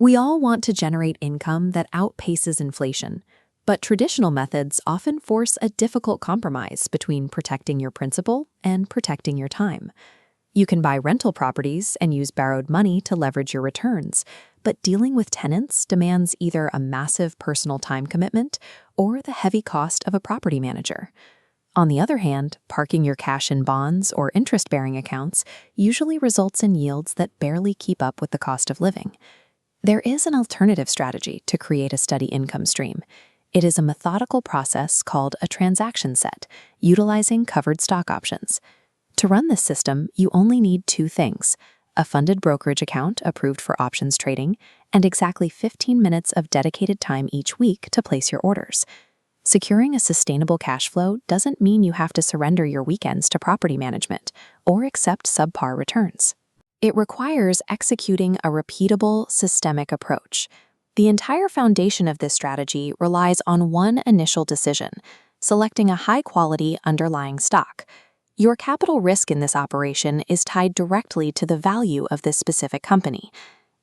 We all want to generate income that outpaces inflation, but traditional methods often force a difficult compromise between protecting your principal and protecting your time. You can buy rental properties and use borrowed money to leverage your returns, but dealing with tenants demands either a massive personal time commitment or the heavy cost of a property manager. On the other hand, parking your cash in bonds or interest-bearing accounts usually results in yields that barely keep up with the cost of living. There is an alternative strategy to create a steady income stream. It is a methodical process called a transaction set, utilizing covered stock options. To run this system, you only need two things: a funded brokerage account approved for options trading, and exactly 15 minutes of dedicated time each week to place your orders. Securing a sustainable cash flow doesn't mean you have to surrender your weekends to property management or accept subpar returns. It requires executing a repeatable, systemic approach. The entire foundation of this strategy relies on one initial decision: selecting a high-quality underlying stock. Your capital risk in this operation is tied directly to the value of this specific company.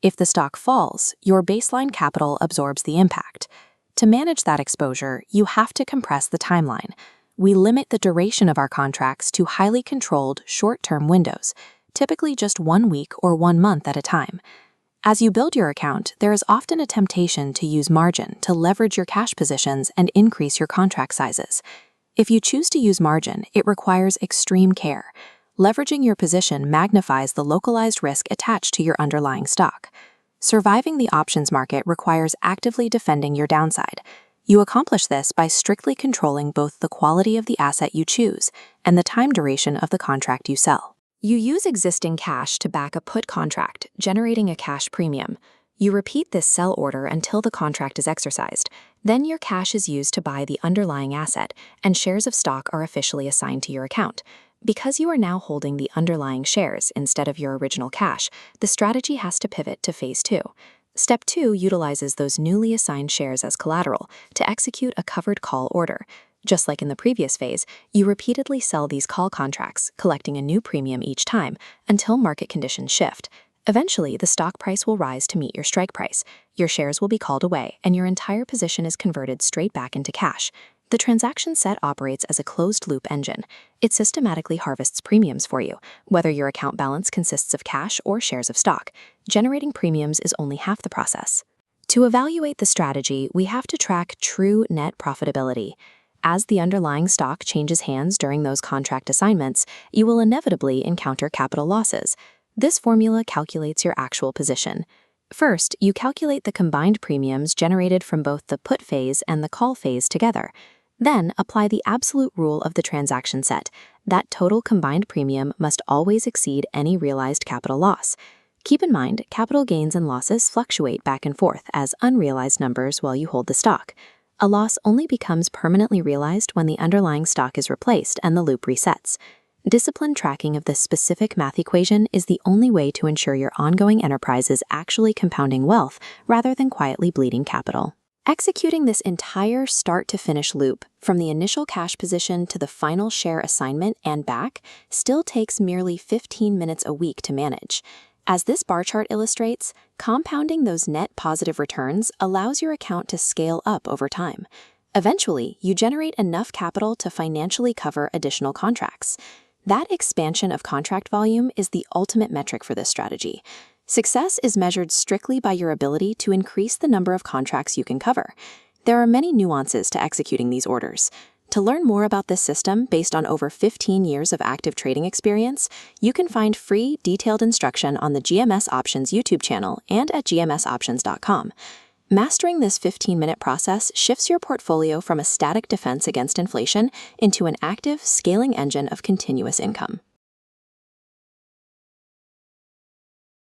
If the stock falls, your baseline capital absorbs the impact. To manage that exposure, you have to compress the timeline. We limit the duration of our contracts to highly controlled, short-term windows, typically just 1 week or 1 month at a time. As you build your account, there is often a temptation to use margin to leverage your cash positions and increase your contract sizes. If you choose to use margin, it requires extreme care. Leveraging your position magnifies the localized risk attached to your underlying stock. Surviving the options market requires actively defending your downside. You accomplish this by strictly controlling both the quality of the asset you choose and the time duration of the contract you sell. You use existing cash to back a put contract, generating a cash premium. You repeat this sell order until the contract is exercised. Then your cash is used to buy the underlying asset, and shares of stock are officially assigned to your account. Because you are now holding the underlying shares instead of your original cash, the strategy has to pivot to Phase 2. Step 2 utilizes those newly assigned shares as collateral to execute a covered call order. Just like in the previous phase, you repeatedly sell these call contracts, collecting a new premium each time until market conditions shift. Eventually, the stock price will rise to meet your strike price. Your shares will be called away, and your entire position is converted straight back into cash. The transaction set operates as a closed-loop engine. It systematically harvests premiums for you, whether your account balance consists of cash or shares of stock. Generating premiums is only half the process. To evaluate the strategy, we have to track true net profitability. As the underlying stock changes hands during those contract assignments, you will inevitably encounter capital losses. This formula calculates your actual position. First, you calculate the combined premiums generated from both the put phase and the call phase together. Then, apply the absolute rule of the transaction set. That total combined premium must always exceed any realized capital loss. Keep in mind, capital gains and losses fluctuate back and forth as unrealized numbers while you hold the stock. A loss only becomes permanently realized when the underlying stock is replaced and the loop resets. Disciplined tracking of this specific math equation is the only way to ensure your ongoing enterprise is actually compounding wealth rather than quietly bleeding capital. Executing this entire start-to-finish loop, from the initial cash position to the final share assignment and back, still takes merely 15 minutes a week to manage. As this bar chart illustrates, compounding those net positive returns allows your account to scale up over time. Eventually, you generate enough capital to financially cover additional contracts. That expansion of contract volume is the ultimate metric for this strategy. Success is measured strictly by your ability to increase the number of contracts you can cover. There are many nuances to executing these orders. To learn more about this system based on over 15 years of active trading experience, you can find free, detailed instruction on the GMS Options YouTube channel and at gmsoptions.com. Mastering this 15-minute process shifts your portfolio from a static defense against inflation into an active, scaling engine of continuous income.